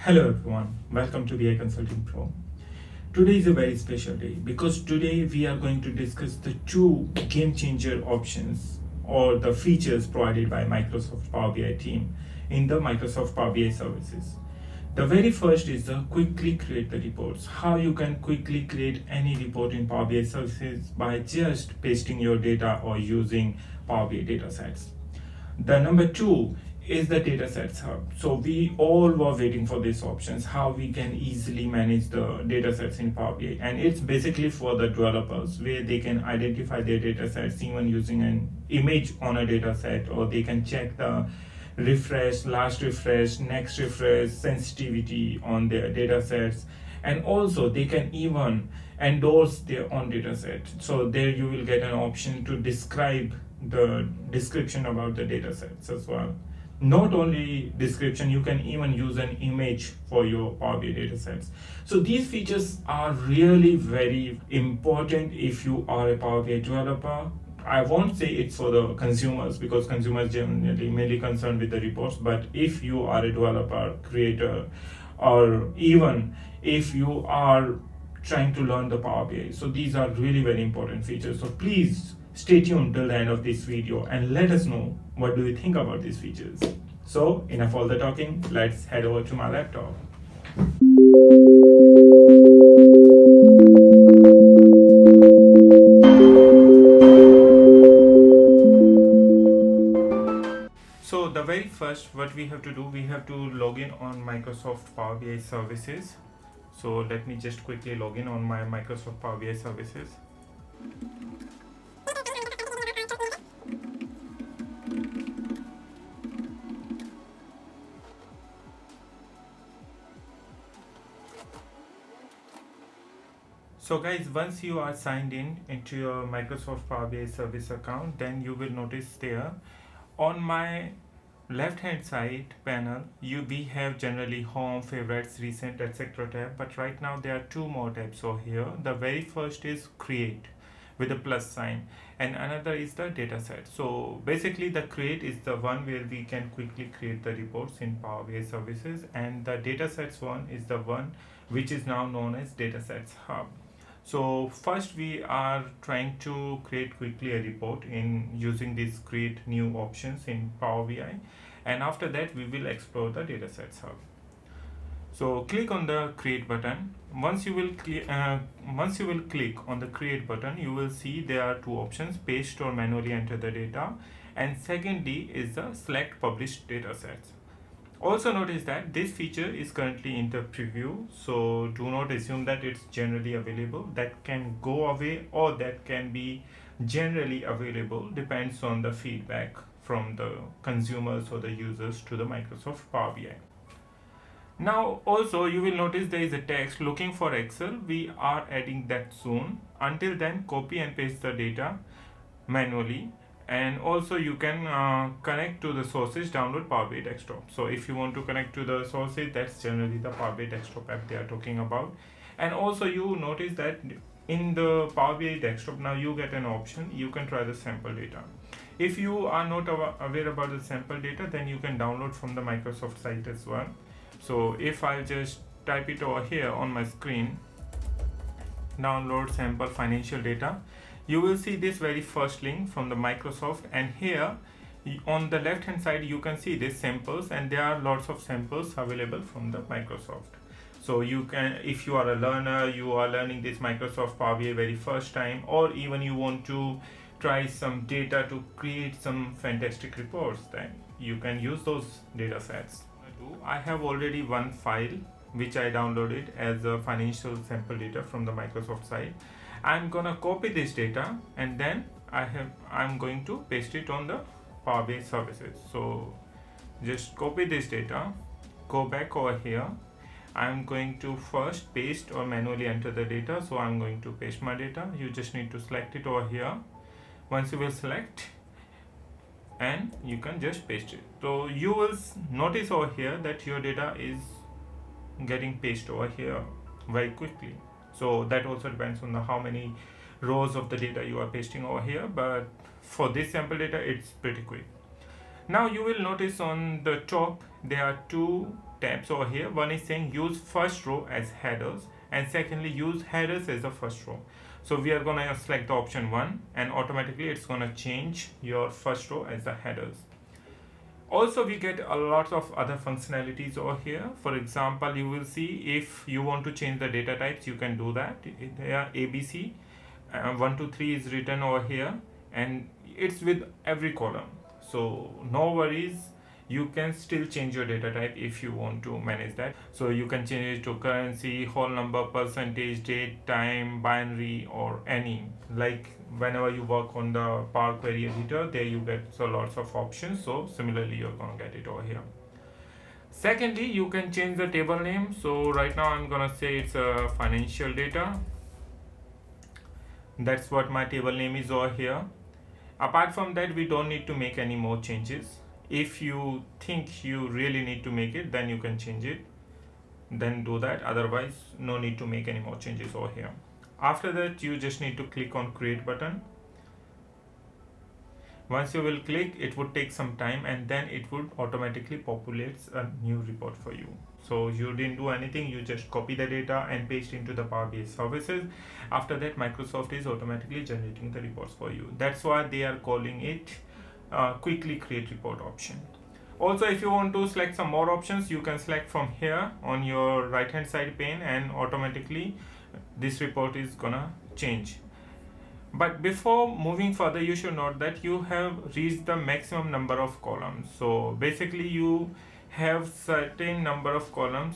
Hello everyone, welcome to BI Consulting Pro. Today is a very special day because today we are going to discuss the two game changer options or the features provided by Microsoft Power BI team in the Microsoft Power BI services. The very first is the quickly create the reports. How you can quickly create any report in Power BI services by just pasting your data or using Power BI datasets. The number two is the datasets hub. So we all were waiting for these options, how we can easily manage the datasets in Power BI. And it's basically for the developers where they can identify their datasets even using an image on a dataset, or they can check the refresh, last refresh, next refresh, sensitivity on their datasets. And also they can even endorse their own dataset. So there you will get an option to describe the description about the datasets as well. Not only description, you can even use an image for your Power BI datasets. So these features are really very important if you are a Power BI developer. I won't say it's for the consumers because consumers generally mainly concerned with the reports, but if you are a developer, creator, or even if you are trying to learn the Power BI, so these are really very important features. So please stay tuned till the end of this video and let us know what do you think about these features. So enough all the talking, let's head over to my laptop. So the very first what we have to do, we have to log in on Microsoft Power BI services. So let me just quickly log in on my Microsoft Power BI services. So guys, once you are signed in into your Microsoft Power BI service account, then you will notice there on my left hand side panel we have generally home, favorites, recent, etc. tab, but right now there are two more tabs over here. The very first is create with a plus sign, and another is the dataset. So basically the create is the one where we can quickly create the reports in Power BI services, and the datasets one is the one which is now known as datasets hub. So first we are trying to create quickly a report in using these create new options in Power BI, and after that we will explore the datasets hub. So click on the create button. Once you will click on the create button, you will see there are two options: paste or manually enter the data, and secondly is the select published datasets. Also notice that this feature is currently in the preview, so do not assume that it's generally available. That can go away or that can be generally available, depends on the feedback from the consumers or the users to the Microsoft Power BI. Now also you will notice there is a text looking for Excel. We are adding that soon. Until then, copy and paste the data manually, and also you can connect to the sources, download Power BI desktop. So if you want to connect to the sources, that's generally the Power BI desktop app they are talking about. And also you notice that in the Power BI desktop now you get an option, you can try the sample data. If you are not aware about the sample data, then you can download from the Microsoft site as well. So if I just type it over here on my screen, download sample financial data, you will see this very first link from the Microsoft, and here on the left hand side you can see these samples, and there are lots of samples available from the Microsoft. So you can, if you are a learner, you are learning this Microsoft Power BI very first time, or even you want to try some data to create some fantastic reports, then you can use those data sets. I have already one file which I downloaded as a financial sample data from the Microsoft site. I'm gonna copy this data, and then I'm going to paste it on the Power BI services. So just copy this data, go back over here. I'm going to first paste or manually enter the data. So I'm going to paste my data. You just need to select it over here. Once you will select, and you can just paste it. So you will notice over here that your data is getting pasted over here very quickly. So that also depends on how many rows of the data you are pasting over here, but for this sample data it's pretty quick. Now you will notice on the top there are two tabs over here. One is saying use first row as headers, and secondly use headers as the first row. So we are gonna select the option 1, and automatically it's gonna change your first row as the headers. Also, we get a lot of other functionalities over here. For example, you will see if you want to change the data types, you can do that. There ABC 1 to 3 is written over here, and it's with every column, so no worries. You can still change your data type if you want to manage that. So you can change it to currency, whole number, percentage, date, time, binary, or any. Like whenever you work on the Power Query editor, there you get so lots of options. So similarly, you're gonna get it over here. Secondly, you can change the table name. So right now I'm gonna say it's a financial data. That's what my table name is over here. Apart from that, we don't need to make any more changes. If you think you really need to make it, then you can change it, then do that. Otherwise, no need to make any more changes over here. After that, you just need to click on create button. Once you will click, it would take some time, and then it would automatically populate a new report for you. So you didn't do anything, you just copy the data and paste into the Power BI services. After that, Microsoft is automatically generating the reports for you. That's why they are calling it quickly create report option. Also, if you want to select some more options, you can select from here on your right hand side pane, and automatically this report is gonna change. But before moving further, you should note that you have reached the maximum number of columns. So basically you have certain number of columns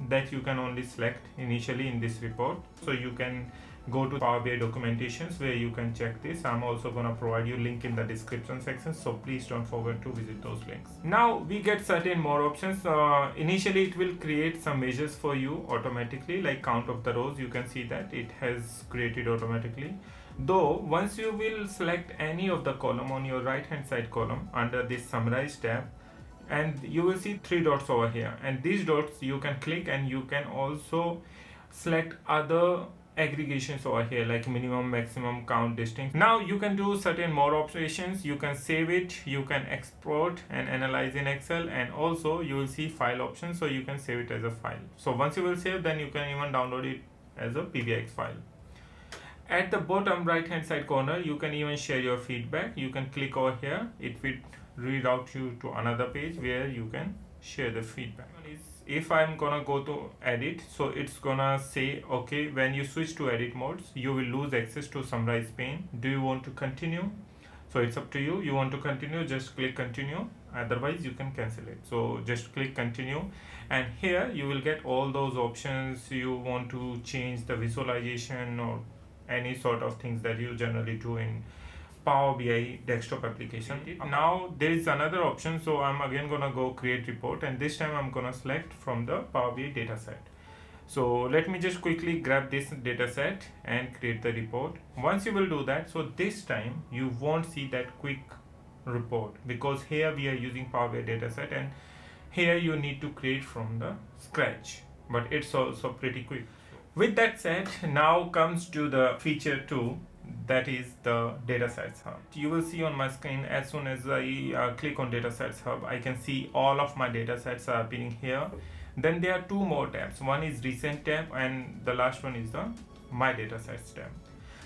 that you can only select initially in this report. So you can go to Power BI documentations where you can check this. I'm also going to provide you link in the description section, so please don't forget to visit those links. Now we get certain more options. Initially it will create some measures for you automatically, like count of the rows. You can see that it has created automatically. Though once you will select any of the column on your right hand side column under this summarize tab, and you will see 3 dots over here, and these dots you can click, and you can also select other aggregations over here like minimum, maximum, count, distance. Now you can do certain more operations. You can save it, you can export and analyze in Excel, and also you will see file options, so you can save it as a file. So once you will save, then you can even download it as a PBX file. At the bottom right hand side corner, you can even share your feedback. You can click over here, it will reroute you to another page where you can share the feedback. If I'm gonna go to edit, so it's gonna say, okay, when you switch to edit modes, you will lose access to summarize pane. Do you want to continue? So it's up to you. You want to continue, just click continue. Otherwise you can cancel it. So just click continue, and here you will get all those options. You want to change the visualization or any sort of things that you generally do in Power BI desktop application. Now there is another option, so I'm again gonna go create report, and this time I'm gonna select from the Power BI dataset. So let me just quickly grab this dataset and create the report. Once you will do that, so this time you won't see that quick report, because here we are using Power BI dataset, and here you need to create from the scratch, but it's also pretty quick. With that said, now comes to the feature 2, that is the Datasets Hub. You will see on my screen, as soon as I click on Datasets Hub, I can see all of my datasets are appearing here. Then there are 2 more tabs. One is Recent tab, and the last one is the My Datasets tab.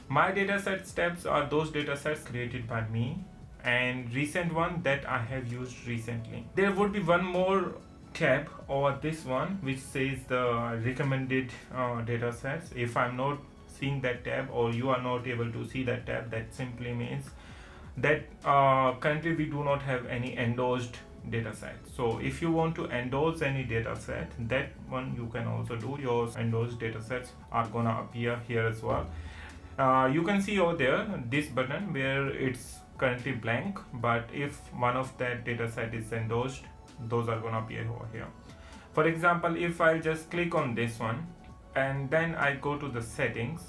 My Datasets tabs are those datasets created by me, and recent one that I have used recently. There would be one more tab over this one which says the recommended datasets. If I'm not seeing that tab, or you are not able to see that tab, that simply means that currently we do not have any endorsed dataset. So if you want to endorse any dataset, that one you can also do. Your endorsed datasets are gonna appear here as well. You can see over there this button where it's currently blank, but if one of that dataset is endorsed, those are gonna appear over here. For example, if I just click on this one and then I go to the settings,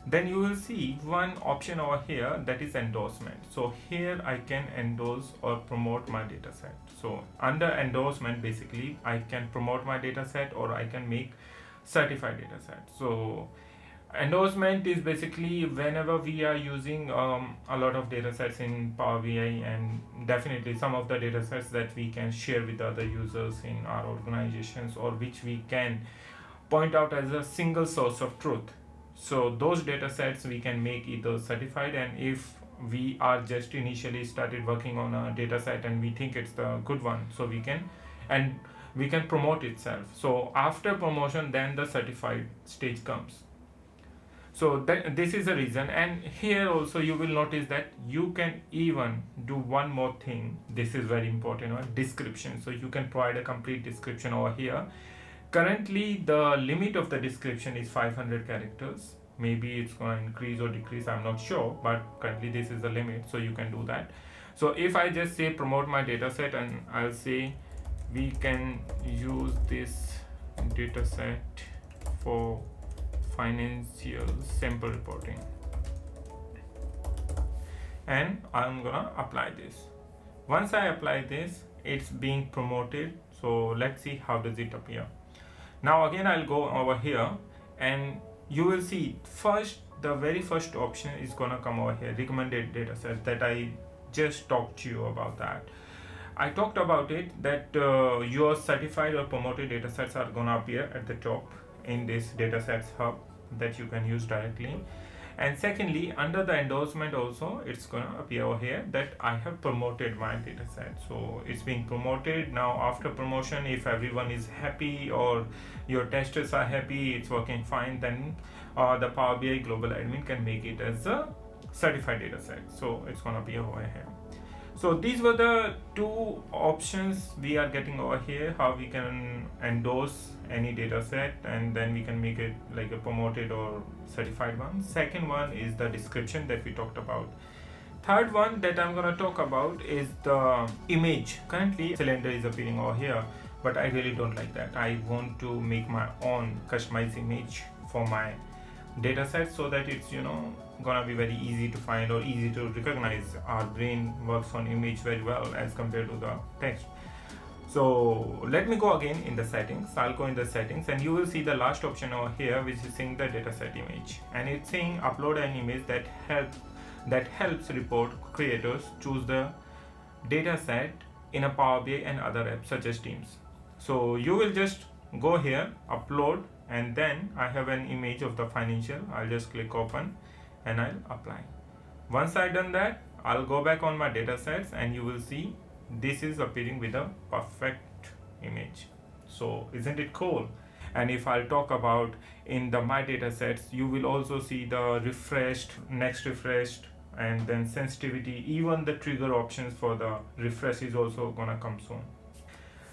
then you will see one option over here, that is endorsement. So here I can endorse or promote my dataset. So under endorsement, basically I can promote my dataset, or I can make certified dataset. So Endorsement is basically whenever we are using a lot of data sets in Power BI, and definitely some of the data sets that we can share with other users in our organizations, or which we can point out as a single source of truth. So those data sets we can make either certified, and if we are just initially started working on a data set and we think it's the good one, so we can promote itself. So after promotion, then the certified stage comes. So that this is the reason. And here also you will notice that you can even do one more thing. This is very important, description. So you can provide a complete description over here. Currently the limit of the description is 500 characters. Maybe it's going to increase or decrease, I'm not sure, but currently this is the limit, so you can do that. So if I just say promote my data set, and I'll say we can use this data set for financial sample reporting, and I'm gonna apply this. Once I apply this, it's being promoted. So let's see how does it appear. Now again I'll go over here, and you will see first the very first option is gonna come over here, recommended data set, that I just talked to you about. That I talked about it, that your certified or promoted data sets are gonna appear at the top in this datasets hub that you can use directly. And secondly, under the endorsement also, it's gonna appear over here that I have promoted my data set. So it's being promoted. Now after promotion, if everyone is happy or your testers are happy, it's working fine, then the Power BI Global Admin can make it as a certified data set. So it's gonna be over here. So these were the two options we are getting over here, how we can endorse any data set, and then we can make it like a promoted or certified one. Second one is the description that we talked about. Third one that I'm gonna talk about is the image. Currently cylinder is appearing over here, but I really don't like that. I want to make my own customized image for my data set, so that it's gonna be very easy to find or easy to recognize. Our brain works on image very well as compared to the text. So let me go again in the settings. I'll go in the settings, and you will see the last option over here, which is saying the dataset image, and it's saying upload an image that helps report creators choose the dataset in a Power BI and other apps such as Teams. So you will just go here, upload, and then I have an image of the financial. I'll just click open and I'll apply. Once I've done that, I'll go back on my data sets, and you will see this is appearing with a perfect image. So isn't it cool? And if I'll talk about in the my data sets, you will also see the refreshed, next refreshed, and then sensitivity. Even the trigger options for the refresh is also gonna come soon.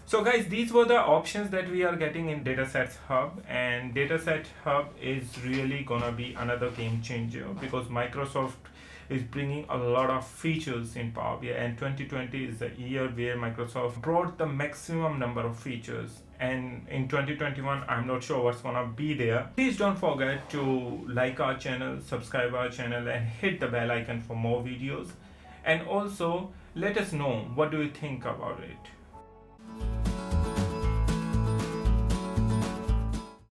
So guys, these were the options that we are getting in Datasets Hub, and Dataset Hub is really gonna be another game changer, because Microsoft is bringing a lot of features in Power BI, and 2020 is the year where Microsoft brought the maximum number of features, and in 2021 I'm not sure what's gonna be there. Please don't forget to like our channel, subscribe our channel, and hit the bell icon for more videos, and also let us know what do you think about it.